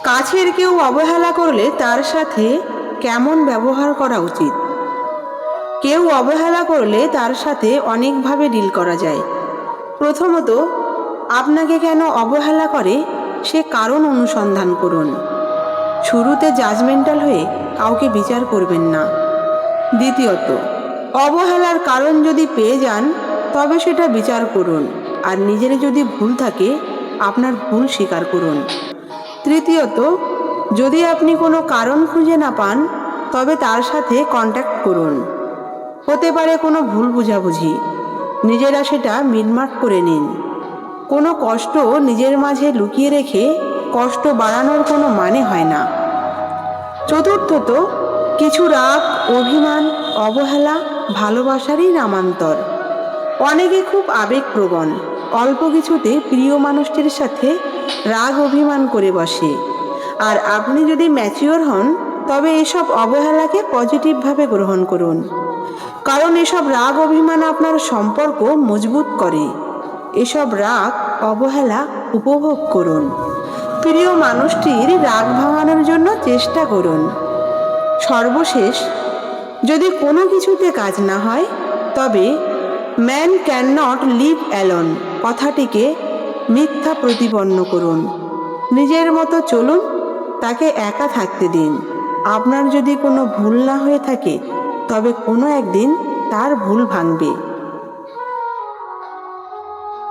কাছের কেউ অবহেলা করলে তার সাথে কেমন ব্যবহার করা উচিত? কেউ অবহেলা করলে তার সাথে অনেকভাবে ডিল করা যায়। প্রথমত, আপনাকে কেন অবহেলা করে সে কারণ অনুসন্ধান করুন। শুরুতে জাজমেন্টাল হয়ে কাউকে বিচার করবেন না। দ্বিতীয়ত, অবহেলার কারণ যদি পেয়ে যান তবে সেটা বিচার করুন, আর নিজের যদি ভুল থাকে আপনার ভুল স্বীকার করুন। তৃতীয়ত, যদি আপনি কোনো কারণ খুঁজে না পান তবে তার সাথে কন্ট্যাক্ট করুন। হতে পারে কোনো ভুল বোঝাবুঝি, নিজেরা সেটা মিটমাট করে নিন। কোনো কষ্ট নিজের মাঝে লুকিয়ে রেখে কষ্ট বাড়ানোর কোনো মানে হয় না। চতুর্থত, কিছু রাগ, অভিমান, অবহেলা ভালোবাসারই নামান্তর। অনেকে খুব আবেগপ্রবণ, অল্প কিছুতে প্রিয় মানুষটির সাথে রাগ অভিমান করে বসে। আর আপনি যদি ম্যাচিওর হন তবে এসব অবহেলাকে পজিটিভভাবে গ্রহণ করুন, কারণ এসব রাগ অভিমান আপনার সম্পর্ক মজবুত করে। এসব রাগ অবহেলা উপভোগ করুন। প্রিয় মানুষটির রাগ ভাঙানোর জন্য চেষ্টা করুন। সর্বশেষ, যদি কোনো কিছুতে কাজ না হয় তবে man can not live alone কথাটিকে মিথ্যা প্রতিপন্ন করুন। নিজের মতো চলুন, তাকে একা থাকতে দিন। আপনার যদি কোনো ভুল না হয়ে থাকে তবে কোনো একদিন তার ভুল ভাঙবে।